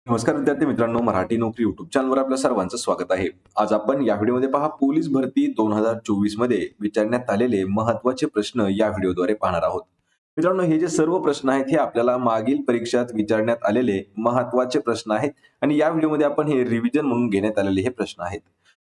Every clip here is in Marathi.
नमस्कार विद्यार्थी मित्रांनो, मराठी नोकरी युट्यूब चॅनलवर आपल्या सर्वांचं स्वागत आहे. आज आपण या व्हिडिओमध्ये पहा पोलीस भरती 2024 मध्ये विचारण्यात आलेले महत्त्वाचे प्रश्न या व्हिडिओद्वारे पाहणार आहोत. मित्रांनो, हे जे सर्व प्रश्न आहेत हे आपल्याला मागील परीक्षात विचारण्यात आलेले महत्त्वाचे प्रश्न आहेत आणि या व्हिडिओमध्ये आपण हे रिव्हिजन म्हणून घेण्यात आलेले हे प्रश्न आहेत.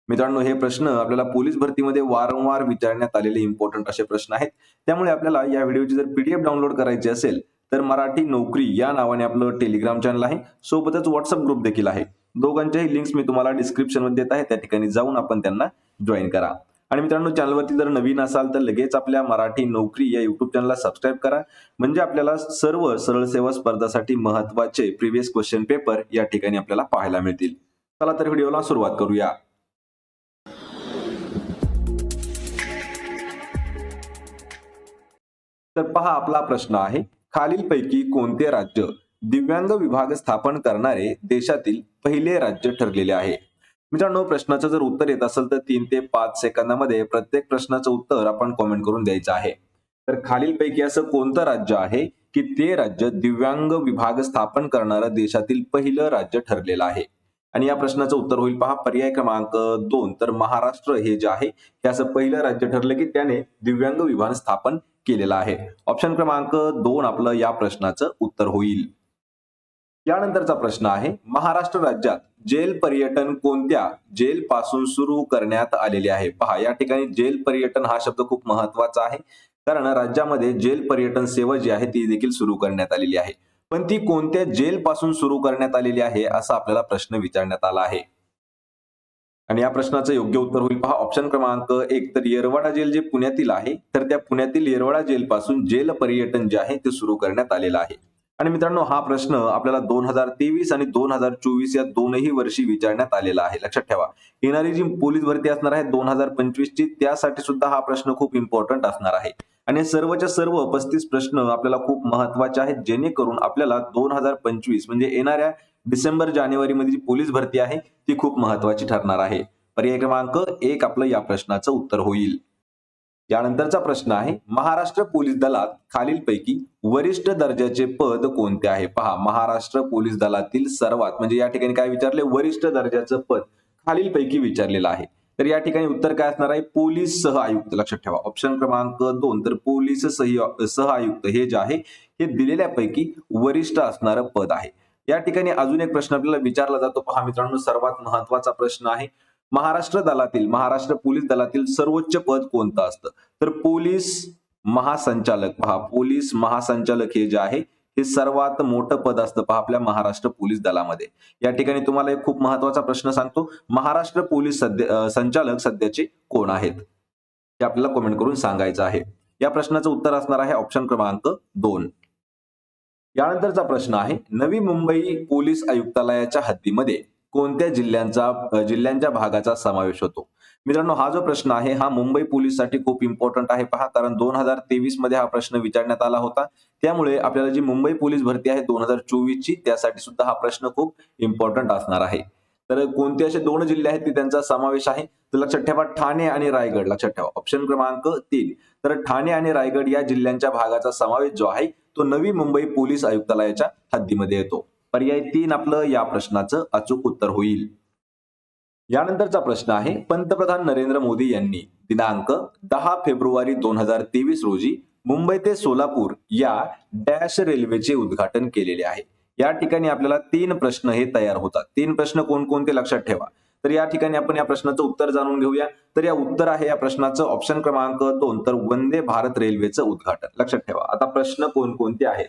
मित्रांनो, हे प्रश्न आपल्याला पोलीस भरतीमध्ये वारंवार विचारण्यात आलेले इम्पॉर्टंट असे प्रश्न आहेत. त्यामुळे आपल्याला या व्हिडिओची जर पीडीएफ डाउनलोड करायची असेल तर मराठी नोकरी या नावाने आपलं टेलिग्राम चॅनल आहे, सोबतच व्हॉट्सअप ग्रुप देखील आहे. दोघांच्याही लिंक्स मी तुम्हाला डिस्क्रिप्शन मध्ये देत आहे, त्या ठिकाणी जाऊन आपण त्यांना जॉईन करा. आणि मित्रांनो, चॅनलवरती जर नवीन असाल तर लगेच आपल्या मराठी नोकरी या युट्यूब चॅनलला सबस्क्राईब करा, म्हणजे आपल्याला सर्व सरळ सेवा स्पर्धासाठी महत्त्वाचे प्रिव्हियस क्वेश्चन पेपर या ठिकाणी आपल्याला पाहायला मिळतील. चला तर व्हिडिओला सुरुवात करूया. तर पहा, आपला प्रश्न आहे, खालीलपैकी कोणते राज्य दिव्यांग विभाग स्थापन करणारे देशातील पहिले राज्य ठरलेले आहे? मित्रांनो, प्रश्नाचं जर उत्तर येत असेल तर 3 ते 5 सेकंदामध्ये प्रत्येक प्रश्नाचं उत्तर आपण कॉमेंट करून द्यायचं आहे. तर खालीलपैकी असं कोणतं राज्य आहे की ते राज्य दिव्यांग विभाग स्थापन करणारं देशातील पहिलं राज्य ठरलेलं आहे? आणि या प्रश्नाचं उत्तर होईल पहा, पर्याय क्रमांक 2. तर महाराष्ट्र हे जे आहे हे असं पहिलं राज्य ठरलं की त्याने दिव्यांग विभाग स्थापन केलेला आहे. ऑप्शन क्रमांक 2 आपलं या प्रश्नाचं उत्तर होईल. यानंतरचा प्रश्न आहे, महाराष्ट्र राज्यात जेल पर्यटन कोणत्या जेल पासून सुरू करण्यात आलेले आहे? पहा, या ठिकाणी जेल पर्यटन हा शब्द खूप महत्वाचा आहे, कारण राज्यामध्ये जेल पर्यटन सेवा जी आहे ती देखील सुरू करण्यात आलेली आहे. पण ती कोणत्या जेल पासून सुरू करण्यात आलेली आहे असा आपल्याला प्रश्न विचारण्यात आला आहे. आणि या प्रश्नाचं योग्य उत्तर होईल पहा, ऑप्शन क्रमांक 1. तर येरवडा जेल जे पुण्यातील आहे, तर त्या पुण्यातील येरवडा जेल पासून जेल पर्यटन जे आहे ते सुरू करण्यात आलेलं आहे. आणि मित्रांनो, हा प्रश्न आपल्याला 2023 आणि 2024 या दोनही वर्षी विचारण्यात आलेला आहे. लक्षात ठेवा, येणारी जी पोलीस भरती असणार आहे 2025 ची, त्यासाठी सुद्धा हा प्रश्न खूप इम्पॉर्टंट असणार आहे. आणि सर्वच्या सर्व 35 प्रश्न आपल्याला खूप महत्वाचे आहेत, जेणेकरून आपल्याला 2025 म्हणजे येणाऱ्या डिसेंबर जानेवारी मध्ये जी पोलीस भरती आहे ती खूप महत्वाची ठरणार आहे. पर्याय क्रमांक 1 आपलं या प्रश्नाचं उत्तर होईल. यानंतरचा प्रश्न आहे, महाराष्ट्र पोलीस दलात खालीलपैकी वरिष्ठ दर्जाचे पद कोणते आहे? पहा, महाराष्ट्र पोलीस दलातील सर्वात म्हणजे या ठिकाणी काय विचारले, वरिष्ठ दर्जाचं पद खालीलपैकी विचारलेलं आहे. तर या ठिकाणी उत्तर काय असणार आहे, पोलीस सह आयुक्त. लक्षात ठेवा, ऑप्शन क्रमांक 2. तर पोलीस सह आयुक्त हे जे आहे हे दिलेल्यापैकी वरिष्ठ असणारं पद आहे. या ठिकाणी अजून एक प्रश्न आपल्याला विचारला जातो. पहा मित्रांनो, सर्वात महत्वाचा प्रश्न आहे, महाराष्ट्र पोलीस दलातील सर्वोच्च पद कोणतं असतं? तर पोलीस महासंचालक. पहा, पोलीस महासंचालक हे जे आहे हे सर्वात मोठं पद असतं पहा आपल्या महाराष्ट्र पोलीस दलामध्ये. या ठिकाणी तुम्हाला एक खूप महत्वाचा प्रश्न सांगतो, महाराष्ट्र पोलीस संचालक सध्याचे कोण आहेत हे आपल्याला कमेंट करून सांगायचं आहे. या प्रश्नाचं उत्तर असणार आहे ऑप्शन क्रमांक 2. यानंतरचा प्रश्न आहे, नवी मुंबई पोलीस आयुक्तालयाच्या हद्दीमध्ये कोणत्या जिल्ह्यांच्या भागाचा समावेश होतो? मित्रांनो, हा जो प्रश्न आहे हा मुंबई पोलीससाठी खूप इम्पॉर्टंट आहे पहा, कारण 2023 मध्ये हा प्रश्न विचारण्यात आला होता. त्यामुळे आपल्याला जी मुंबई पोलीस भरती आहे 2024 ची, त्यासाठी सुद्धा हा प्रश्न खूप इम्पॉर्टंट असणार आहे. तर कोणते असे 2 जिल्हे आहेत की त्यांचा समावेश आहे? तर लक्षात ठेवा, ठाणे आणि रायगड. लक्षात ठेवा, ऑप्शन क्रमांक 3. तर ठाणे आणि रायगड या जिल्ह्यांच्या भागाचा समावेश जो आहे तो नवी मुंबई पोलीस आयुक्तालयाच्या हद्दीमध्ये येतो. पर्याय 3 आपलं या प्रश्नाचं अचूक उत्तर होईल. यानंतरचा प्रश्न आहे, पंतप्रधान नरेंद्र मोदी यांनी दिनांक 10 फेब्रुवारी 2023 रोजी मुंबई ते सोलापूर या डॅश रेल्वेचे उद्घाटन केलेले आहे. या ठिकाणी आपल्याला 3 प्रश्न हे तयार होतात. 3 प्रश्न कोणकोणते लक्षात ठेवा. तर या ठिकाणी आपण या प्रश्नाचं उत्तर जाणून घेऊया. तर या उत्तर आहे या प्रश्नाचं ऑप्शन क्रमांक 2. तर वंदे भारत रेल्वेचं उद्घाटन. लक्षात ठेवा, आता प्रश्न कोणकोणते आहेत.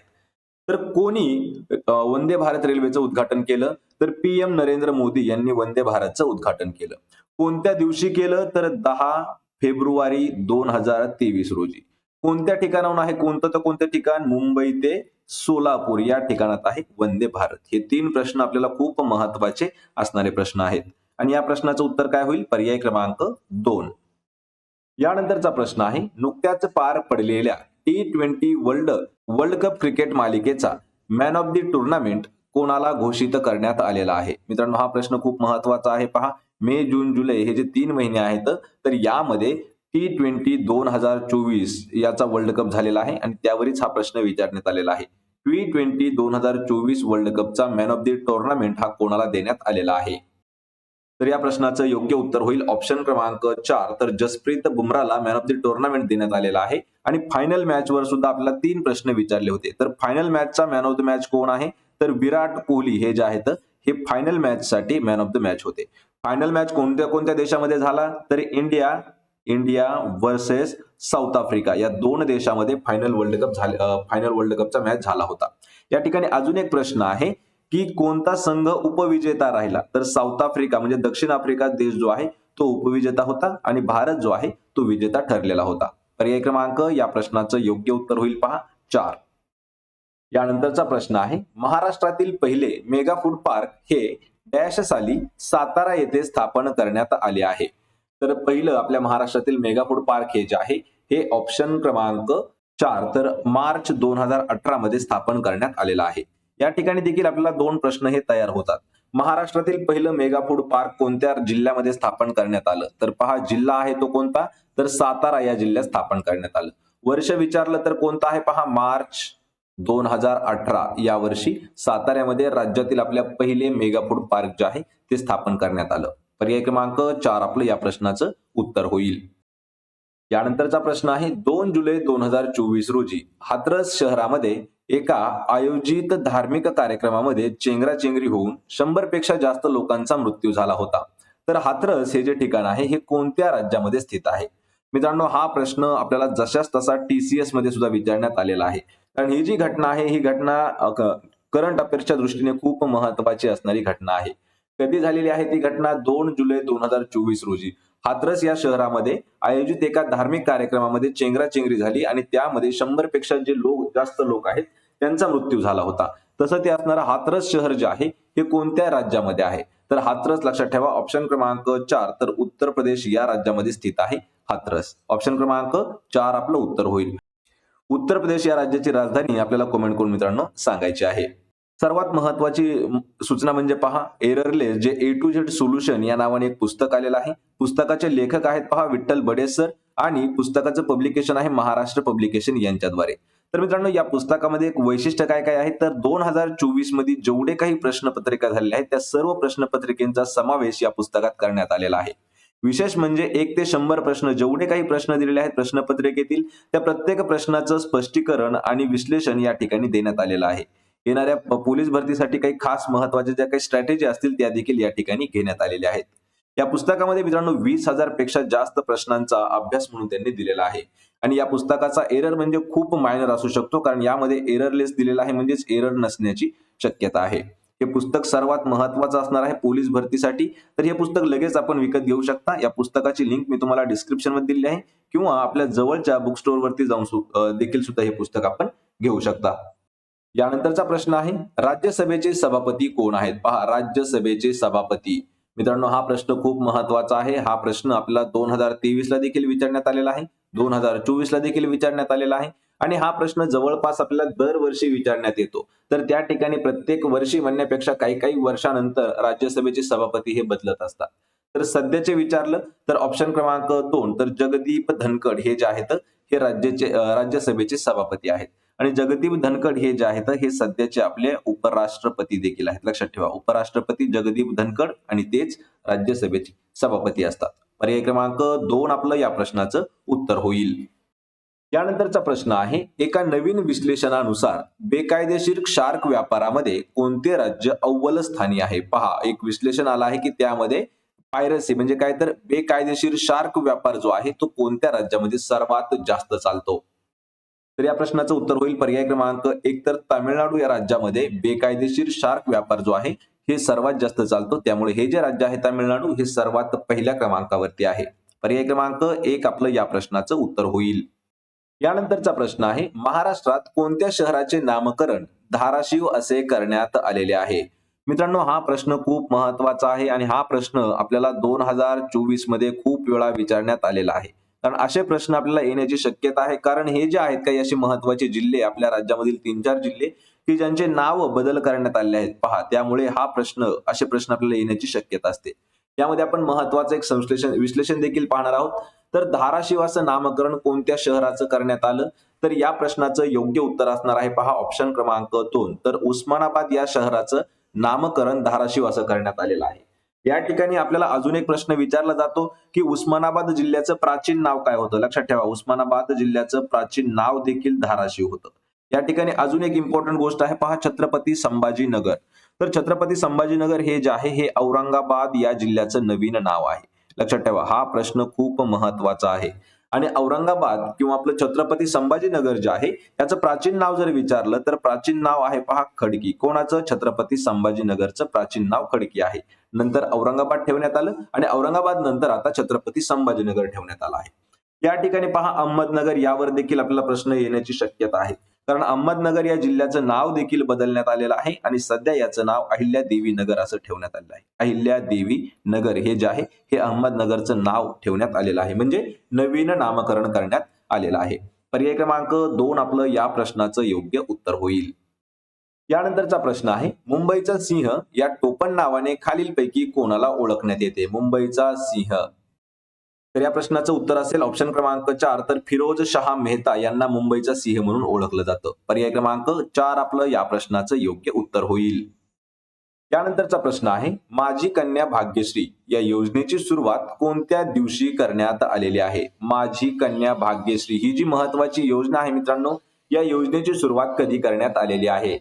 तर कोणी वंदे भारत रेल्वेचं उद्घाटन केलं? तर पीएम नरेंद्र मोदी यांनी वंदे भारतचं उद्घाटन केलं. कोणत्या दिवशी केलं? तर 10 फेब्रुवारी 2023 रोजी. कोणत्या ठिकाणाहून आहे? कोणतं ठिकाण? मुंबई ते सोलापूर या ठिकाणात आहे वंदे भारत. हे 3 प्रश्न आपल्याला खूप महत्वाचे असणारे प्रश्न आहेत. आणि या प्रश्नाचं उत्तर काय होईल? पर्याय क्रमांक 2. यानंतरचा प्रश्न आहे, नुकत्याच पार पडलेल्या T20 वर्ल्ड कप क्रिकेट मालिकेचा मॅन ऑफ द टुर्नामेंट कोणाला घोषित करण्यात आलेला आहे? मित्रांनो, हा प्रश्न खूप महत्वाचा आहे पहा. मे, जून, जुलै हे जे 3 महिने आहेत, तर यामध्ये T20 2024 याचा वर्ल्ड कप झालेला आहे आणि त्यावरच हा प्रश्न विचारण्यात आलेला आहे. T20 2024 वर्ल्ड कपचा मॅन ऑफ द टुर्नामेंट हा कोणाला देण्यात आलेला आहे? तर या प्रश्नाचं योग्य उत्तर होईल ऑप्शन क्रमांक 4. तर जसप्रीत बुमराहला मॅन ऑफ द टुर्नामेंट देण्यात आलेला आहे. आणि फायनल मॅचवर सुद्धा आपल्याला 3 प्रश्न विचारले होते. तर फायनल मॅचचा मॅन ऑफ द मॅच कोण आहे? तर विराट कोहली हे जे आहेत हे फायनल मॅचसाठी मॅन ऑफ द मॅच होते. फायनल मॅच कोणत्या कोणत्या देशामध्ये झाला? तर इंडिया वर्सेस साऊथ आफ्रिका या 2 देशामध्ये फायनल वर्ल्ड कपचा मॅच झाला होता. या ठिकाणी अजून एक प्रश्न आहे की कोणता संघ उपविजेता राहिला? तर साऊथ आफ्रिका म्हणजे दक्षिण आफ्रिका देश जो आहे तो उपविजेता होता आणि भारत जो आहे तो विजेता ठरलेला होता. पर्याय क्रमांक या प्रश्नाचं योग्य उत्तर होईल पहा 4. यानंतरचा प्रश्न आहे महाराष्ट्रातील पहिले मेगा फूड पार्क हे डॅश साली सातारा येथे स्थापन करण्यात आले आहे. तर पहिलं आपल्या महाराष्ट्रातील मेगा फूड पार्क हे जे आहे हे ऑप्शन क्रमांक 4 तर मार्च 2018 मध्ये स्थापन करण्यात आलेलं आहे. या ठिकाणी देखील आपल्याला 2 प्रश्न हे तयार होतात. महाराष्ट्रातील पहिलं मेगा फूड पार्क कोणत्या जिल्ह्यामध्ये स्थापन करण्यात आलं? तर पहा जिल्हा आहे तो कोणता? तर सातारा या जिल्ह्यात स्थापन करण्यात आलं. वर्ष विचारलं तर कोणतं आहे पहा मार्च 2018 या वर्षी साताऱ्यामध्ये राज्यातील आपल्या पहिले मेगा फूड पार्क जे आहे ते स्थापन करण्यात आलं. पर्याय क्रमांक 4 आपलं या प्रश्नाचं उत्तर होईल. यानंतरचा प्रश्न आहे 2 जुलै 2024 रोजी हाथरस शहरामध्ये एका आयोजित धार्मिक कार्यक्रमामध्ये चेंगराचेंगरी होऊन 100 पेक्षा जास्त लोकांचा मृत्यू झाला होता. तर हाथरस हे जे ठिकाण आहे हे कोणत्या राज्यामध्ये स्थित आहे? मित्रांनो हा प्रश्न आपल्याला जशाच तसा TCS मध्ये सुद्धा विचारण्यात आलेला आहे. कारण ही जी घटना आहे ही घटना करंट अफेअर्सच्या दृष्टीने खूप महत्वाची असणारी घटना आहे. कधी झालेली आहे ती घटना? 2 जुलै 2024 रोजी हाथरस या शहरामध्ये आयोजित एका धार्मिक कार्यक्रमामध्ये चेंगराचेंगरी झाली आणि त्यामध्ये 100 पेक्षा जे जास्त लोक आहेत त्यांचा मृत्यू झाला होता. तसं ते असणारं हाथरस शहर जे आहे हे कोणत्या राज्यामध्ये आहे? तर हाथरस लक्षात ठेवा ऑप्शन क्रमांक 4 तर उत्तर प्रदेश या राज्यामध्ये स्थित आहे हाथरस. ऑप्शन क्रमांक 4 आपलं उत्तर होईल. उत्तर प्रदेश या राज्याची राजधानी आपल्याला कमेंट करून मित्रांनो सांगायची आहे. सर्वात महत्वाची सूचना म्हणजे पहा एररलेस जे A to Z सोल्युशन या नावाने एक पुस्तक आलेलं आहे. पुस्तकाचे लेखक आहेत पहा विठ्ठल बडे सर आणि पुस्तकाचं पब्लिकेशन आहे महाराष्ट्र पब्लिकेशन यांच्याद्वारे. तर मित्रांनो या पुस्तकामध्ये एक वैशिष्ट्य काय काय आहे? तर 2024 मध्ये जेवढे काही प्रश्नपत्रिका झालेल्या आहेत त्या सर्व प्रश्नपत्रिकेचा समावेश या पुस्तकात करण्यात आलेला आहे. विशेष म्हणजे 1 ते 100 प्रश्न जेवढे काही प्रश्न दिलेले आहेत प्रश्नपत्रिकेतील त्या प्रत्येक प्रश्नाचं स्पष्टीकरण आणि विश्लेषण या ठिकाणी देण्यात आलेलं आहे. येणाऱ्या पोलीस भरतीसाठी काही खास महत्वाच्या ज्या काही स्ट्रॅटेजी असतील त्या देखील या ठिकाणी घेण्यात आलेल्या आहेत. या पुस्तकामध्ये मित्रांनो 20,000 पेक्षा जास्त प्रश्नांचा अभ्यास म्हणून त्यांनी दिलेला आहे. आणि या पुस्तकाचा एरर म्हणजे खूप मायनर असू शकतो कारण यामध्ये एररलेस दिलेला आहे म्हणजेच एरर नसण्याची शक्यता आहे. हे पुस्तक सर्वात महत्वाचं असणार आहे पोलीस भरतीसाठी. तर हे पुस्तक लगेच आपण विकत घेऊ शकता. या पुस्तकाची लिंक मी तुम्हाला डिस्क्रिप्शन मध्ये दिली आहे किंवा आपल्या जवळच्या बुक स्टोअर वरती जाऊन देखील सुद्धा हे पुस्तक आपण घेऊ शकता. यानंतरचा प्रश्न आहे राज्यसभेचे सभापती कोण आहेत? पहा राज्यसभेचे सभापती. मित्रांनो हा प्रश्न खूप महत्वाचा आहे. हा प्रश्न आपल्याला 2023 ला देखील विचारण्यात आलेला आहे, 2024 ला देखील विचारण्यात आलेला आहे आणि हा प्रश्न जवळपास आपल्याला दरवर्षी विचारण्यात येतो. तर त्या ठिकाणी प्रत्येक वर्षी म्हणण्यापेक्षा काही काही वर्षानंतर राज्यसभेचे सभापती हे बदलत असतात. तर सध्याचे विचारलं तर ऑप्शन क्रमांक 2 तर जगदीप धनखड हे जे आहेत हे राज्यसभेचे सभापती आहेत. आणि जगदीप धनखड हे जे आहेत हे सध्याचे आपले उपराष्ट्रपती देखील आहेत. लक्षात ठेवा उपराष्ट्रपती जगदीप धनखड आणि तेच राज्यसभेचे सभापती असतात. पर्याय क्रमांक 2 आपलं या प्रश्नाचं उत्तर होईल. यानंतरचा प्रश्न आहे एका नवीन विश्लेषणानुसार बेकायदेशीर शार्क व्यापारामध्ये कोणते राज्य अव्वल स्थानी आहे? पहा एक विश्लेषण आलं आहे की त्यामध्ये पायरसी म्हणजे काय तर बेकायदेशीर शार्क व्यापार जो आहे तो कोणत्या राज्यामध्ये सर्वात जास्त चालतो? तर या प्रश्नाचं उत्तर होईल पर्याय क्रमांक 1 तर तामिळनाडू या राज्यामध्ये बेकायदेशीर शार्क व्यापार जो आहे हे सर्वात जास्त चालतो. त्यामुळे हे जे राज्य आहे तामिळनाडू हे सर्वात पहिल्या क्रमांकावरती आहे. पर्याय क्रमांक 1 आपलं या प्रश्नाचं उत्तर होईल. यानंतरचा प्रश्न आहे महाराष्ट्रात कोणत्या शहराचे नामकरण धाराशिव असे करण्यात आलेले आहे? मित्रांनो हा प्रश्न खूप महत्वाचा आहे आणि हा प्रश्न आपल्याला 2024 मध्ये खूप वेळा विचारण्यात आलेला आहे. कारण असे प्रश्न आपल्याला येण्याची शक्यता आहे कारण हे जे आहेत काही असे महत्वाचे जिल्हे आपल्या राज्यामधील 3-4 जिल्हे की ज्यांचे नाव बदल करण्यात आले आहेत पहा त्यामुळे असे प्रश्न आपल्याला येण्याची शक्यता असते. यामध्ये आपण महत्वाचं एक विश्लेषण देखील पाहणार आहोत. तर धाराशिव असं नामकरण कोणत्या शहराचं करण्यात आलं? तर या प्रश्नाचं योग्य उत्तर असणार आहे पहा ऑप्शन क्रमांक 2. तर उस्मानाबाद या शहराचं नामकरण धाराशिव असं करण्यात आलेलं आहे. या ठिकाणी आपल्याला अजून एक प्रश्न विचारला जातो की उस्मानाबाद जिल्ह्याचं प्राचीन नाव काय होतं. लक्षात ठेवा, उस्मानाबाद जिल्ह्याचं प्राचीन नाव देखील धाराशिव होतं. या ठिकाणी अजून एक इम्पॉर्टंट गोष्ट आहे पहा, छत्रपती संभाजीनगर. तर छत्रपती संभाजीनगर हे जे आहे हे औरंगाबाद या जिल्ह्याचं नवीन नाव आहे. लक्षात ठेवा, हा प्रश्न खूप महत्वाचा आहे. आणि औरंगाबाद किंवा आपलं छत्रपती संभाजीनगर जे आहे त्याचं प्राचीन नाव जर विचारलं तर प्राचीन नाव आहे पहा खडकी. कोणाचं? छत्रपती संभाजीनगरचं प्राचीन नाव खडकी आहे. नंतर औरंगाबाद ठेवण्यात आलं आणि औरंगाबाद नंतर आता छत्रपती संभाजीनगर ठेवण्यात आलं आहे. या ठिकाणी पहा अहमदनगर, यावर देखील आपल्याला प्रश्न येण्याची शक्यता आहे. कारण अहमदनगर या जिल्ह्याचं नाव देखील बदलण्यात आलेलं आहे आणि सध्या याचं नाव अहिल्यादेवी नगर असं ठेवण्यात आलेलं आहे. अहिल्यादेवी नगर हे जे आहे हे अहमदनगरचं नाव ठेवण्यात आलेलं आहे, म्हणजे नवीन नामकरण करण्यात आलेलं आहे. पर्याय क्रमांक 2 आपलं या प्रश्नाचं योग्य उत्तर होईल. यानंतरचा प्रश्न आहे, मुंबईचा सिंह या टोपण नावाने खालीलपैकी कोणाला ओळखण्यात येते? मुंबईचा सिंह. तर या प्रश्नाचं उत्तर असेल ऑप्शन क्रमांक 4. तर फिरोज शाह मेहता यांना मुंबईचा सिंह म्हणून ओळखलं जातं. पर्याय क्रमांक 4 आपलं या प्रश्नाचं योग्य उत्तर होईल. यानंतरचा प्रश्न आहे, माझी कन्या भाग्यश्री या योजनेची सुरुवात कोणत्या दिवशी करण्यात आलेली आहे? माझी कन्या भाग्यश्री ही जी महत्वाची योजना आहे मित्रांनो, या योजनेची सुरुवात कधी करण्यात आलेली आहे?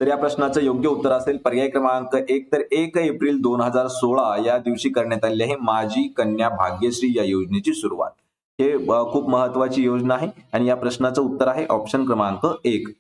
तर या प्रश्नाचं योग्य उत्तर असेल पर्याय क्रमांक 1. तर 1 एप्रिल 2016 या दिवशी करण्यात आलेली आहे माझी कन्या भाग्यश्री या योजनेची सुरुवात. हे खूप महत्वाची योजना आहे आणि या प्रश्नाचं उत्तर आहे ऑप्शन क्रमांक 1.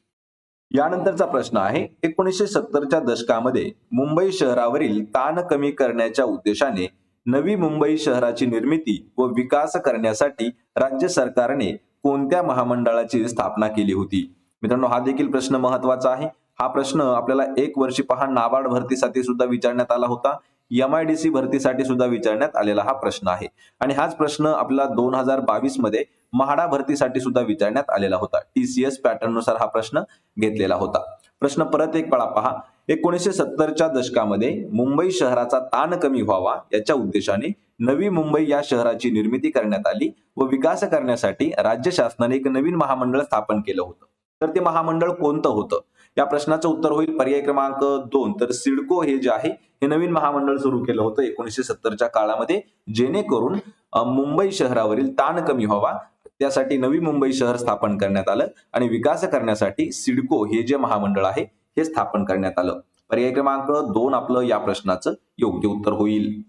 यानंतरचा प्रश्न आहे, 1970च्या दशकामध्ये मुंबई शहरावरील ताण कमी करण्याच्या उद्देशाने नवी मुंबई शहराची निर्मिती व विकास करण्यासाठी राज्य सरकारने कोणत्या महामंडळाची स्थापना केली होती? मित्रांनो, हा देखील प्रश्न महत्वाचा आहे. हा प्रश्न आपल्याला एक वर्षी पहा नाबार्ड भरतीसाठी सुद्धा विचारण्यात आला होता. MIDC भरतीसाठी सुद्धा विचारण्यात आलेला हा प्रश्न आहे आणि हाच प्रश्न आपला 2022 मध्ये म्हाडा भरतीसाठी सुद्धा विचारण्यात आलेला होता. TCS पॅटर्न नुसार हा प्रश्न घेतलेला होता. प्रश्न परत एक वेळा पहा, 1970च्या दशकामध्ये मुंबई शहराचा ताण कमी व्हावा याच्या उद्देशाने नवी मुंबई या शहराची निर्मिती करण्यात आली व विकास करण्यासाठी राज्य शासनाने एक नवीन महामंडळ स्थापन केलं होतं. तर ते महामंडळ कोणतं होतं? या प्रश्नाचं उत्तर होईल पर्याय क्रमांक 2. तर सिडको हे जे आहे हे नवीन महामंडळ सुरू केलं होतं 1970च्या काळामध्ये, जेणेकरून मुंबई शहरावरील ताण कमी व्हावा त्यासाठी नवी मुंबई शहर स्थापन करण्यात आलं आणि विकास करण्यासाठी सिडको हे जे महामंडळ आहे हे स्थापन करण्यात आलं. पर्याय क्रमांक 2 आपलं या प्रश्नाचं योग्य उत्तर होईल.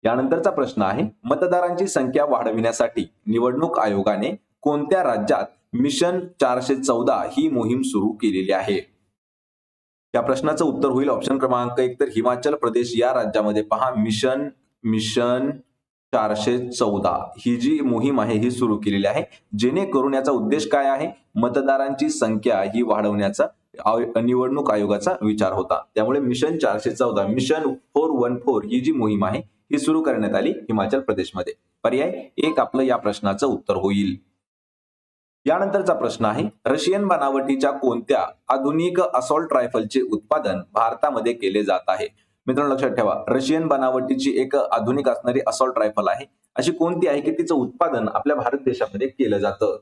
यानंतरचा प्रश्न आहे, मतदारांची संख्या वाढविण्यासाठी निवडणूक आयोगाने कोणत्या राज्यात मिशन 414 ही मोहीम सुरू केलेली आहे? या प्रश्नाचं उत्तर होईल ऑप्शन क्रमांक 1. तर हिमाचल प्रदेश या राज्यामध्ये पहा मिशन 414 ही जी मोहीम आहे ही सुरू केलेली आहे, जेणेकरून याचा उद्देश काय आहे? मतदारांची संख्या ही वाढवण्याचा निवडणूक आयोगाचा विचार होता. त्यामुळे मिशन 414 मिशन 414 ही जी मोहीम आहे ही सुरू करण्यात आली हिमाचल प्रदेशमध्ये. पर्याय 1 आपलं या प्रश्नाचं उत्तर होईल. यानंतरचा प्रश्न आहे, रशियन बनावटीच्या कोणत्या आधुनिक असॉल्ट रायफलचे उत्पादन भारतामध्ये केले जात आहे? मित्रांनो लक्षात ठेवा, रशियन बनावटीची एक आधुनिक असणारी असॉल्ट रायफल आहे, अशी कोणती आहे की तिचं उत्पादन आपल्या भारत देशामध्ये केलं जातं?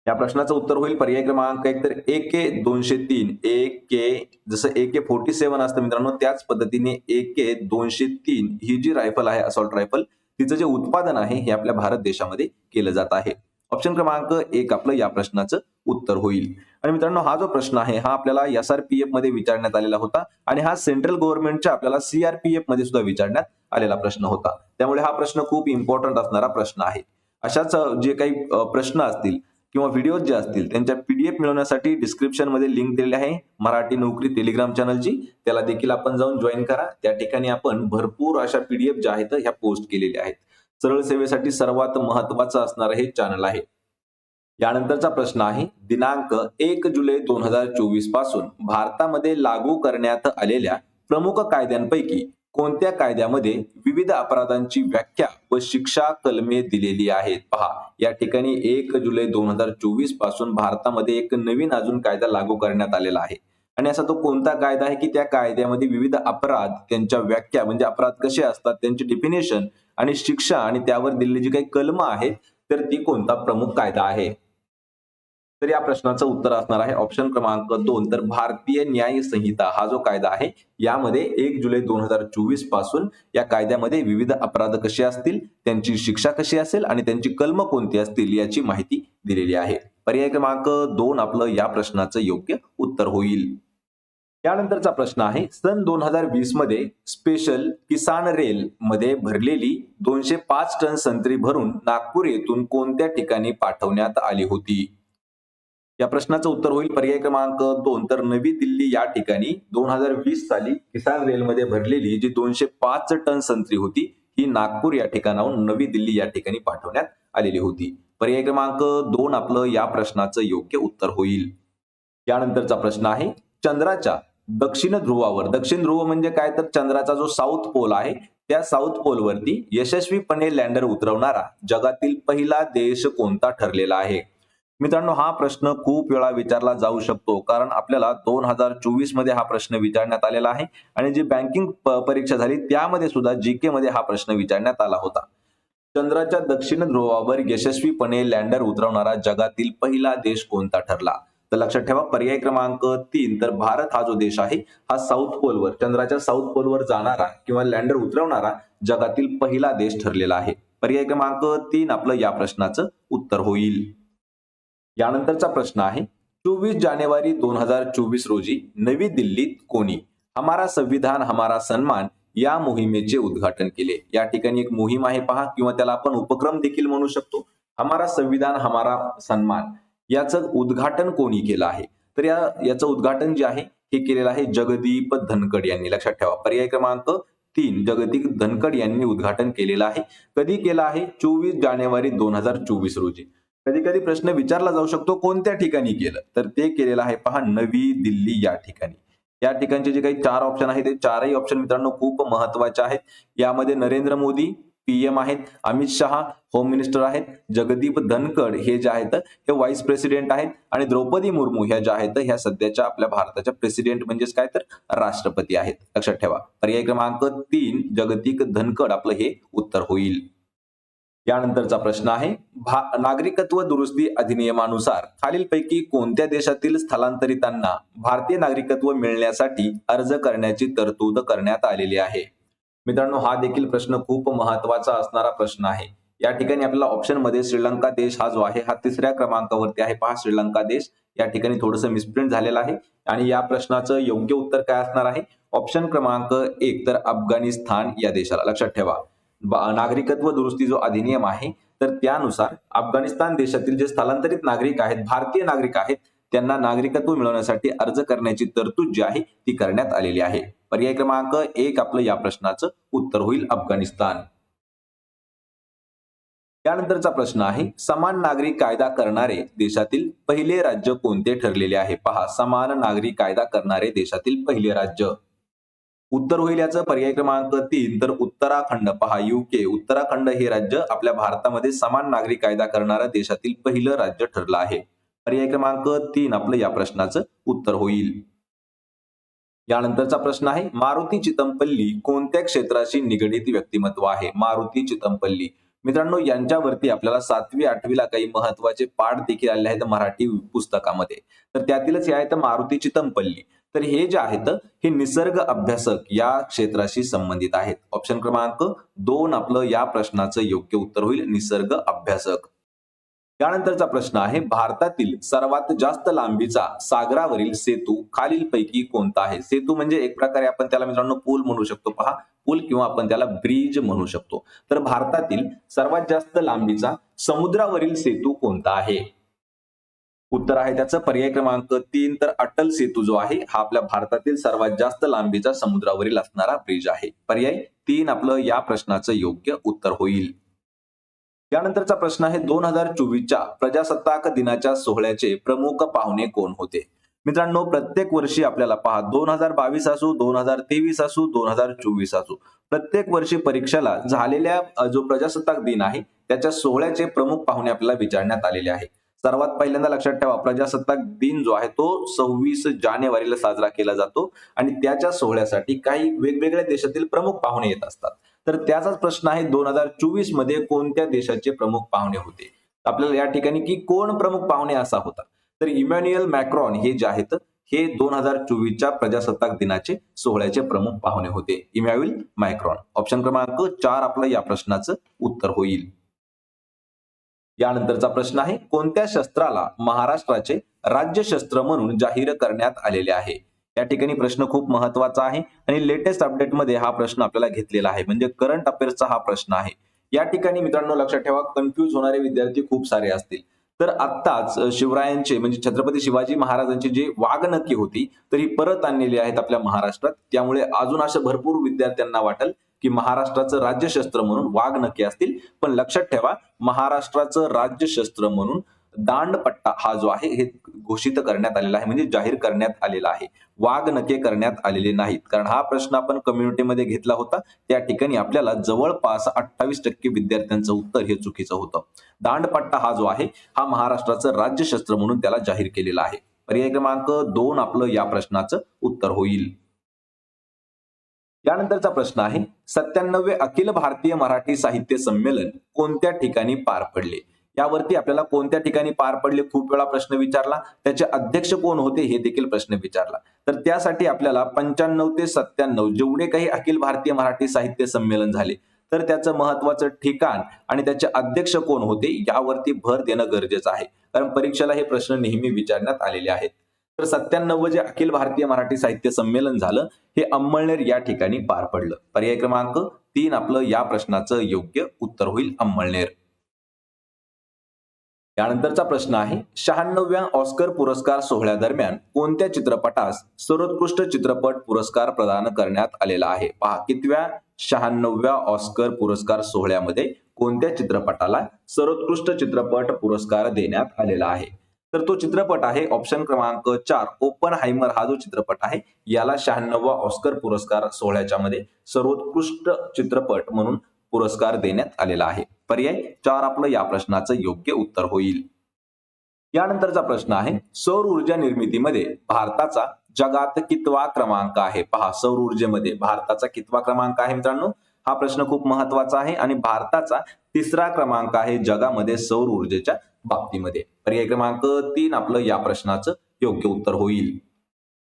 या प्रश्नाचं उत्तर होईल पर्याय क्रमांक 1. तर AK-203 जसं AK-47 असतं मित्रांनो, त्याच पद्धतीने AK-203 ही जी रायफल आहे असॉल्ट रायफल, तिचं जे उत्पादन आहे हे आपल्या भारत देशामध्ये केलं जात आहे. ऑप्शन क्रमांक 1 आपलं या प्रश्नाचं उत्तर होईल. आणि मित्रांनो, हा जो प्रश्न आहे हा आपल्याला SRPF मध्ये विचारण्यात आलेला होता आणि हा सेंट्रल गव्हर्नमेंटच्या आपल्याला CRPF मध्ये सुद्धा विचारण्यात आलेला प्रश्न होता. त्यामुळे हा प्रश्न खूप इम्पॉर्टंट असणारा प्रश्न आहे. अशाच जे काही प्रश्न असतील किंवा व्हिडिओ जे असतील त्यांच्या PDF मिळवण्यासाठी डिस्क्रिप्शन मध्ये लिंक दिलेली आहे मराठी नोकरी टेलिग्राम चॅनलची, त्याला देखील आपण जाऊन जॉईन करा. त्या ठिकाणी आपण भरपूर अशा PDF ज्या आहेत ह्या पोस्ट केलेल्या आहेत. सरळ सेवेसाठी सर्वात महत्वाचं असणारं हे चॅनल आहे. यानंतरचा प्रश्न आहे, दिनांक 1 जुलै 2024 पासून भारतामध्ये लागू करण्यात आलेल्या प्रमुख कायद्यांपैकी कोणत्या कायद्यामध्ये विविध अपराधांची व्याख्या व शिक्षा कलमे दिलेली आहेत? पहा, या ठिकाणी 1 जुलै 2024 पासून भारतामध्ये एक नवीन अजून कायदा लागू करण्यात आलेला आहे आणि असा तो कोणता कायदा आहे की त्या कायद्यामध्ये विविध अपराध, त्यांच्या व्याख्या म्हणजे अपराध कसे असतात, त्यांची डेफिनेशन आणि शिक्षा आणि त्यावर दिलेली जी काही कलमं आहेत तर ती कोणता प्रमुख कायदा आहे? तर या प्रश्नाचं उत्तर असणार आहे ऑप्शन क्रमांक 2, तर भारतीय न्याय संहिता हा जो कायदा आहे यामध्ये 1 जुलै 2024 पासून या कायद्यामध्ये विविध अपराध कसे असतील, त्यांची शिक्षा कशी असेल आणि त्यांची कलम कोणती असतील याची माहिती दिलेली आहे. पर्याय क्रमांक 2 आपलं या प्रश्नाचं योग्य उत्तर होईल. यानंतरचा प्रश्न आहे, सन 2020 मध्ये स्पेशल किसान रेल मध्ये भरलेली 205 टन संत्री भरून नागपूर येथून कोणत्या ठिकाणी पाठवण्यात आली होती? या प्रश्नाचं उत्तर होईल पर्याय क्रमांक 2, तर नवी दिल्ली या ठिकाणी 2020 साली किसान रेलमध्ये भरलेली जी 205 टन संत्री होती ही नागपूर या ठिकाणाहून नवी दिल्ली या ठिकाणी पाठवण्यात आलेली होती. पर्याय क्रमांक 2 आपलं या प्रश्नाचं योग्य उत्तर होईल. यानंतरचा प्रश्न आहे, चंद्राच्या दक्षिण ध्रुवावर, दक्षिण ध्रुव म्हणजे काय, तर चंद्राचा जो साऊथ पोल आहे त्या साऊथ पोलवरती यशस्वीपणे लँडर उतरवणारा जगातील पहिला देश कोणता ठरलेला आहे? मित्रांनो, हा प्रश्न खूप वेळा विचारला जाऊ शकतो कारण आपल्याला 2024 मध्ये हा प्रश्न विचारण्यात आलेला आहे आणि जी बँकिंग परीक्षा झाली त्यामध्ये सुद्धा जीके मध्ये हा प्रश्न विचारण्यात आला होता. चंद्राच्या दक्षिण ध्रुवावर यशस्वीपणे लँडर उतरवणारा जगातील पहिला देश कोणता ठरला? तर लक्षात ठेवा पर्याय क्रमांक 3, तर भारत हा जो देश आहे हा साऊथ पोलवर, चंद्राच्या साऊथ पोलवर जाणारा किंवा लँडर उतरवणारा जगातील पहिला देश ठरलेला आहे. पर्याय क्रमांक 3 आपलं या प्रश्नाचं उत्तर होईल. यानंतरचा प्रश्न आहे, 24 जानेवारी 2024 रोजी नवी दिल्लीत कोणी हमारा संविधान हमारा सन्मान या मोहिमेचे उद्घाटन केले? या ठिकाणी एक मोहीम आहे पहा, किंवा त्याला आपण उपक्रम देखील म्हणू शकतो. हमारा संविधान हमारा सन्मान याचं उद्घाटन कोणी केलं आहे? तर याचं उद्घाटन जे आहे हे केलेलं आहे जगदीप धनकड यांनी. लक्षात ठेवा पर्याय क्रमांक 3, जगदीप धनकड यांनी उद्घाटन केलेलं आहे. कधी केलं आहे? 24 जानेवारी 2024 रोजी. कधी कधी प्रश्न विचारला जाऊ शकतो कोणत्या ठिकाणी केलं, तर ते केलेलं आहे पहा नवी दिल्ली या ठिकाणी. या ठिकाणचे जे काही 4 ऑप्शन आहेत ते 4ही ऑप्शन मित्रांनो खूप महत्वाचे आहेत. यामध्ये नरेंद्र मोदी पीएम आहेत, अमित शहा होम मिनिस्टर आहेत, जगदीप धनकड हे जे आहेत हे व्हाईस प्रेसिडेंट आहेत आणि द्रौपदी मुर्मू ह्या ज्या आहेत ह्या सध्याच्या आपल्या भारताच्या प्रेसिडेंट म्हणजेच काय तर राष्ट्रपती आहेत. लक्षात ठेवा पर्याय क्रमांक 3 जगदीप धनकड आपलं हे उत्तर होईल. यानंतरचा प्रश्न आहे, नागरिकत्व दुरुस्ती अधिनियमानुसार खालीलपैकी कोणत्या देशातील स्थलांतरितांना भारतीय नागरिकत्व मिळण्यासाठी अर्ज करण्याची तरतूद करण्यात आलेली आहे? मित्रांनो, हा देखील प्रश्न खूप महत्वाचा असणारा प्रश्न आहे. या ठिकाणी आपल्याला ऑप्शन मध्ये श्रीलंका देश हा जो आहे हा 3ऱ्या क्रमांकावरती आहे पहा. श्रीलंका देश या ठिकाणी थोडंसं मिसप्रिंट झालेलं आहे आणि या प्रश्नाचं योग्य उत्तर काय असणार आहे? ऑप्शन क्रमांक 1, तर अफगाणिस्तान या देशाला. लक्षात ठेवा नागरिकत्व दुरुस्ती जो अधिनियम आहे तर त्यानुसार अफगाणिस्तान देशातील जे स्थलांतरित नागरिक आहेत, भारतीय नागरिक आहेत, त्यांना नागरिकत्व मिळवण्यासाठी अर्ज करण्याची तरतूद जी आहे ती करण्यात आलेली आहे. पर्याय क्रमांक 1 आपलं या प्रश्नाचं उत्तर होईल अफगाणिस्तान. त्यानंतरचा प्रश्न आहे, समान नागरी कायदा करणारे देशातील पहिले राज्य कोणते ठरलेले आहे? पहा, समान नागरी कायदा करणारे देशातील पहिले राज्य उत्तर होईल याचं पर्याय क्रमांक 3, तर उत्तराखंड. पहा, युके उत्तराखंड हे राज्य आपल्या भारतामध्ये समान नागरी कायदा करणाऱ्या देशातील पहिलं राज्य ठरलं आहे. पर्याय क्रमांक 3 आपलं या प्रश्नाचं उत्तर होईल. यानंतरचा प्रश्न आहे, मारुती चितमपल्ली कोणत्या क्षेत्राशी निगडित व्यक्तिमत्व आहे? मारुती चितमपल्ली मित्रांनो यांच्यावरती आपल्याला 7वी 8वी ला काही महत्वाचे पाठ देखील आले आहेत मराठी पुस्तकामध्ये. तर त्यातीलच हे आहेत मारुती चितमपल्ली. तर हे जे आहेत हे निसर्ग अभ्यासक या क्षेत्राशी संबंधित आहेत. ऑप्शन क्रमांक 2 आपलं या प्रश्नाचं योग्य उत्तर होईल निसर्ग अभ्यासक. त्यानंतरचा प्रश्न आहे, भारतातील सर्वात जास्त लांबीचा सागरावरील सेतू खालीलपैकी कोणता आहे? सेतू म्हणजे एक प्रकारे आपण त्याला मित्रांनो पूल म्हणू शकतो. पहा, पूल किंवा आपण त्याला ब्रिज म्हणू शकतो. तर भारतातील सर्वात जास्त लांबीचा समुद्रावरील सेतू कोणता आहे? उत्तर आहे त्याचं पर्याय क्रमांक 3, तर अटल सेतू जो आहे हा आपल्या भारतातील सर्वात जास्त लांबीचा समुद्रावरील असणारा ब्रिज आहे. पर्याय 3 आपलं या प्रश्नाचं योग्य उत्तर होईल. यानंतरचा प्रश्न आहे, 2024च्या प्रजासत्ताक दिनाच्या सोहळ्याचे प्रमुख पाहुणे कोण होते? मित्रांनो, प्रत्येक वर्षी आपल्याला पहा 2022 असो, 2023 असो, 2024 असो, प्रत्येक वर्षी परीक्षेला झालेल्या जो प्रजासत्ताक दिन आहे त्याच्या सोहळ्याचे प्रमुख पाहुणे आपल्याला विचारण्यात आलेले आहे. सर्वात पहिल्यांदा लक्षात ठेवा प्रजासत्ताक दिन जो आहे तो 26 जानेवारीला साजरा केला जातो आणि त्याच्या सोहळ्यासाठी काही वेगवेगळ्या देशातील प्रमुख पाहुणे येत असतात. तर त्याचाच प्रश्न आहे, 2024 मध्ये कोणत्या देशाचे प्रमुख पाहुणे होते? आपल्याला या ठिकाणी की कोण प्रमुख पाहुणे असा होता, तर इमॅन्युएल मॅक्रॉन हे जे आहेत हे 2024च्या प्रजासत्ताक दिनाचे सोहळ्याचे प्रमुख पाहुणे होते. Emmanuel Macron. ऑप्शन क्रमांक 4 आपलं या प्रश्नाचं उत्तर होईल. यानंतरचा प्रश्न आहे, कोणत्या शस्त्राला महाराष्ट्राचे राज्यशस्त्र म्हणून जाहीर करण्यात आलेले आहे? या ठिकाणी प्रश्न खूप महत्वाचा आहे आणि लेटेस्ट अपडेटमध्ये हा प्रश्न आपल्याला घेतलेला आहे, म्हणजे करंट अफेअर्सचा हा प्रश्न आहे. या ठिकाणी मित्रांनो लक्षात ठेवा, कन्फ्यूज होणारे विद्यार्थी खूप सारे असतील. तर आत्ताच शिवरायांचे म्हणजे छत्रपती शिवाजी महाराजांची जी वाघनखे होती तर ही परत आणलेली आहेत आपल्या महाराष्ट्रात. त्यामुळे अजून असं भरपूर विद्यार्थ्यांना वाटेल की महाराष्ट्राचं राज्यशस्त्र म्हणून वाघनखे असतील, पण लक्षात ठेवा महाराष्ट्राचं राज्यशस्त्र म्हणून दांडपट्टा हा जो आहे हे घोषित करण्यात आलेला आहे, म्हणजे जाहीर करण्यात आलेला आहे. वाघनखे करण्यात आलेले नाहीत, कारण हा प्रश्न आपण कम्युनिटीमध्ये घेतला होता. त्या ठिकाणी आपल्याला जवळपास 28% विद्यार्थ्यांचं उत्तर हे चुकीचं होतं. दांडपट्टा हा जो आहे हा महाराष्ट्राचं राज्यशस्त्र म्हणून त्याला जाहीर केलेला आहे. पर्याय क्रमांक 2 आपलं या प्रश्नाचं उत्तर होईल. यानंतरचा प्रश्न आहे, 97वे अखिल भारतीय मराठी साहित्य संमेलन कोणत्या ठिकाणी पार पडले? यावरती आपल्याला कोणत्या ठिकाणी पार पडले खूप वेळा प्रश्न विचारला. त्याचे अध्यक्ष कोण होते हे देखील प्रश्न विचारला. तर त्यासाठी आपल्याला 95 ते 97 जेवढे काही अखिल भारतीय मराठी साहित्य संमेलन झाले तर त्याचं महत्वाचं ठिकाण आणि त्याचे अध्यक्ष कोण होते यावरती भर देणं गरजेचं आहे, कारण परीक्षेला हे प्रश्न नेहमी विचारण्यात आलेले आहेत. तर 97 जे अखिल भारतीय मराठी साहित्य संमेलन झालं हे अंमळनेर या ठिकाणी पार पडलं. पर्याय क्रमांक 3 आपलं या प्रश्नाचं योग्य उत्तर होईल, अंमळनेर. यानंतरचा प्रश्न आहे, 96व्या ऑस्कर पुरस्कार सोहळ्यादरम्यान कोणत्या चित्रपटास सर्वोत्कृष्ट चित्रपट पुरस्कार प्रदान करण्यात आलेला आहे? पहा, कितव्या 96व्या ऑस्कर पुरस्कार सोहळ्यामध्ये कोणत्या चित्रपटाला सर्वोत्कृष्ट चित्रपट पुरस्कार देण्यात आलेला आहे? तर तो चित्रपट आहे ऑप्शन क्रमांक 4 ओपनहायमर हा जो चित्रपट आहे याला 96वा ऑस्कर पुरस्कार सोहळ्याच्या मध्ये सर्वोत्कृष्ट चित्रपट म्हणून पुरस्कार देण्यात आलेला आहे. पर्याय 4 आपलं या प्रश्नाचं योग्य उत्तर होईल. यानंतरचा प्रश्न आहे, सौर ऊर्जा निर्मितीमध्ये भारताचा जगात कितवा क्रमांक आहे? पहा, सौर ऊर्जेमध्ये भारताचा कितवा क्रमांक आहे मित्रांनो? हा प्रश्न खूप महत्वाचा आहे आणि भारताचा 3रा क्रमांक आहे जगामध्ये सौर ऊर्जेच्या बाबतीमध्ये. पर्याय क्रमांक 3 आपलं या प्रश्नाचं योग्य उत्तर होईल.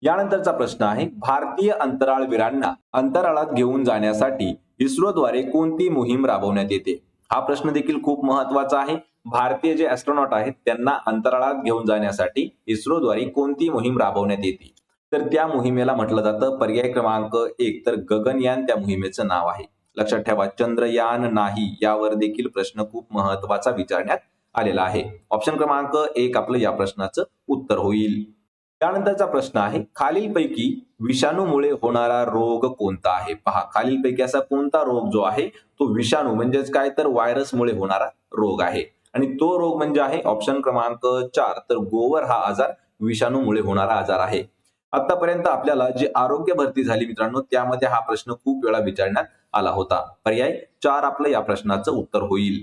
यानंतरचा प्रश्न आहे, भारतीय अंतराळवीरांना अंतराळात घेऊन जाण्यासाठी इस्रोद्वारे कोणती मोहीम राबवण्यात येते? हा प्रश्न देखील खूप महत्वाचा आहे. भारतीय जे ऍस्ट्रॉनॉट आहेत त्यांना अंतराळात घेऊन जाण्यासाठी इस्रोद्वारे कोणती मोहीम राबवण्यात येते? तर त्या मोहिमेला म्हटलं जातं पर्याय क्रमांक 1 तर गगनयान त्या मोहिमेचं नाव आहे. लक्षात ठेवा, चंद्रयान नाही यावर देखील प्रश्न खूप महत्वाचा विचारण्यात आलेला आहे. ऑप्शन क्रमांक 1 आपलं या प्रश्नाचं उत्तर होईल. त्यानंतरचा प्रश्न आहे, खालीलपैकी विषाणूमुळे होणारा रोग कोणता आहे? पहा, खालीलपैकी असा कोणता रोग जो आहे तो विषाणू म्हणजेच काय तर व्हायरसमुळे होणारा रोग आहे आणि तो रोग म्हणजे आहे ऑप्शन क्रमांक 4 तर गोवर हा आजार विषाणूमुळे होणारा आजार आहे. आतापर्यंत आपल्याला जी आरोग्य भरती झाली मित्रांनो त्यामध्ये हा प्रश्न खूप वेळा विचारण्यात आला होता. पर्याय 4 आपलं या प्रश्नाचं उत्तर होईल.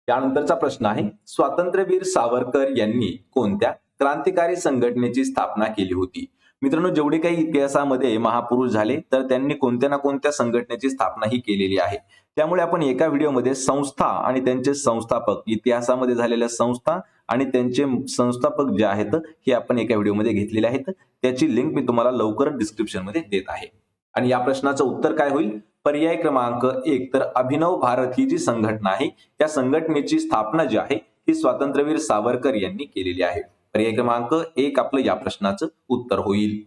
त्यानंतरचा प्रश्न आहे, स्वातंत्र्यवीर सावरकर यांनी कोणत्या क्रांतिकारी संघटनेची स्थापना केली होती? मित्रांनो, जेवढे काही इतिहासामध्ये महापुरुष झाले तर त्यांनी कोणत्या ना कोणत्या संघटनेची स्थापना ही केलेली आहे. त्यामुळे आपण एका व्हिडिओमध्ये संस्था आणि त्यांचे संस्थापक, इतिहासामध्ये झालेल्या संस्था आणि त्यांचे संस्थापक जे आहेत हे आपण एका व्हिडिओमध्ये घेतलेले आहेत. त्याची लिंक मी तुम्हाला लवकरच डिस्क्रिप्शन मध्ये देत आहे. आणि या प्रश्नाचं उत्तर काय होईल? पर्याय क्रमांक 1 तर अभिनव भारत ही जी संघटना आहे त्या संघटनेची स्थापना जी आहे ही स्वातंत्र्यवीर सावरकर यांनी केलेली आहे. पर्याय क्रमांक 1 आपलं या प्रश्नाचं उत्तर होईल.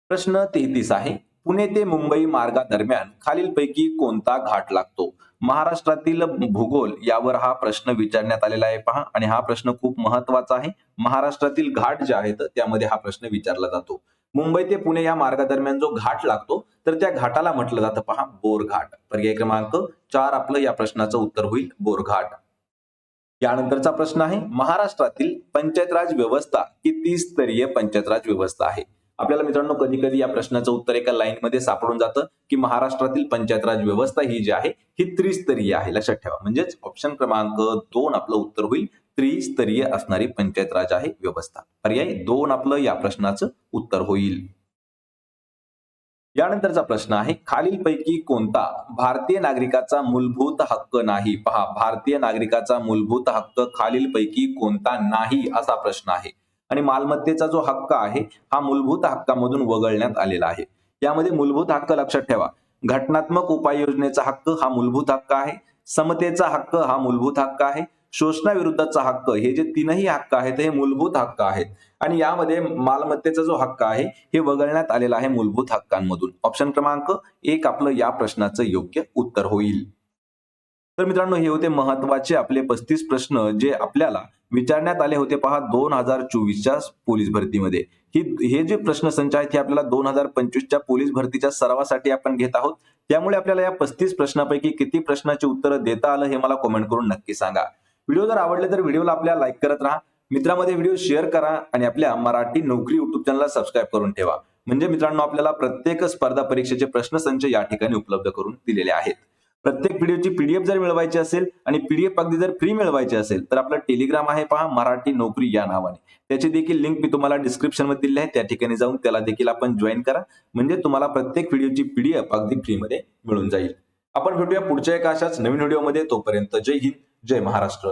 प्रश्न 33 आहे, पुणे ते मुंबई मार्गादरम्यान खालीलपैकी कोणता घाट लागतो? महाराष्ट्रातील भूगोल यावर हा प्रश्न विचारण्यात आलेला आहे. पहा, आणि हा प्रश्न खूप महत्वाचा आहे. महाराष्ट्रातील घाट जे आहेत त्यामध्ये हा प्रश्न विचारला जातो. मुंबई ते पुणे या मार्गादरम्यान जो घाट लागतो तर त्या घाटाला म्हटलं जातं पहा बोरघाट. पर्याय क्रमांक 4 आपलं या प्रश्नाचं उत्तर होईल बोरघाट. यानंतरचा प्रश्न आहे, महाराष्ट्रातील पंचायत राज व्यवस्था किती स्तरीय पंचायत राज व्यवस्था आहे? आपल्याला मित्रांनो कधी कधी या प्रश्नाचं उत्तर एका लाईन मध्ये सापडून जातं की महाराष्ट्रातील पंचायत राज व्यवस्था ही जी आहे ही त्रिस्तरीय आहे. लक्षात ठेवा, म्हणजेच ऑप्शन क्रमांक 2 आपलं उत्तर होईल त्रिस्तरीय असणारी पंचायत राज आहे व्यवस्था. पर्याय 2 आपलं या प्रश्नाचं उत्तर होईल. यानंतरचा प्रश्न आहे, खालीलपैकी कोणता भारतीय नागरिकाचा मूलभूत हक्क नाही? पहा, भारतीय नागरिकाचा मूलभूत हक्क खालीलपैकी कोणता नाही असा प्रश्न आहे. आणि मालमत्तेचा जो हक्क आहे हा मूलभूत हक्कामधून वगळण्यात आलेला आहे. यामध्ये मूलभूत हक्क लक्षात ठेवा, घटनात्मक उपाययोजनेचा हक्क हा मूलभूत हक्क आहे, समतेचा हक्क हा मूलभूत हक्क आहे, शोषणाविरुद्धचा हक्क, हे जे तीनही हक्क आहेत हे मूलभूत हक्क आहेत. आणि यामध्ये मालमत्तेचा जो हक्क आहे हे वगळण्यात आलेला आहे मूलभूत हक्कांमधून. ऑप्शन क्रमांक 1 आपलं या प्रश्नाचं योग्य उत्तर होईल. तर मित्रांनो, हे होते महत्वाचे आपले 35 प्रश्न जे आपल्याला विचारण्यात आले होते पहा 2024च्या पोलीस भरतीमध्ये. हे जे प्रश्नसंच आहेत हे आपल्याला 2025च्या पोलीस भरतीच्या सरावासाठी आपण घेत आहोत. त्यामुळे आपल्याला या 35 प्रश्नापैकी किती प्रश्नाची उत्तरं देता आलं हे मला कमेंट करून नक्की सांगा. व्हिडिओ जर आवडले तर व्हिडिओला आपल्या लाईक करत राहा, मित्रांमध्ये व्हिडिओ शेअर करा आणि आपल्या मराठी नोकरी युट्यूब चॅनलला सबस्क्राईब करून ठेवा. म्हणजे मित्रांनो, आपल्याला प्रत्येक स्पर्धा परीक्षेचे प्रश्नसंच या ठिकाणी उपलब्ध करून दिलेले आहेत. प्रत्येक व्हिडिओची पीडीएफ जर मिळवायची असेल आणि पीडीएफ अगदी जर फ्री मिळवायची असेल तर आपलं टेलिग्राम आहे पहा, मराठी नोकरी या नावाने. त्याची देखील लिंक मी तुम्हाला डिस्क्रिप्शन मध्ये दिली आहे, त्या ठिकाणी जाऊन त्याला देखील आपण जॉईन करा. म्हणजे तुम्हाला प्रत्येक व्हिडिओची पीडीएफ अगदी फ्री मध्ये मिळून जाईल. आपण भेटूया पुढच्या एका अशाच नवीन व्हिडिओमध्ये. तोपर्यंत जय हिंद, जय महाराष्ट्र.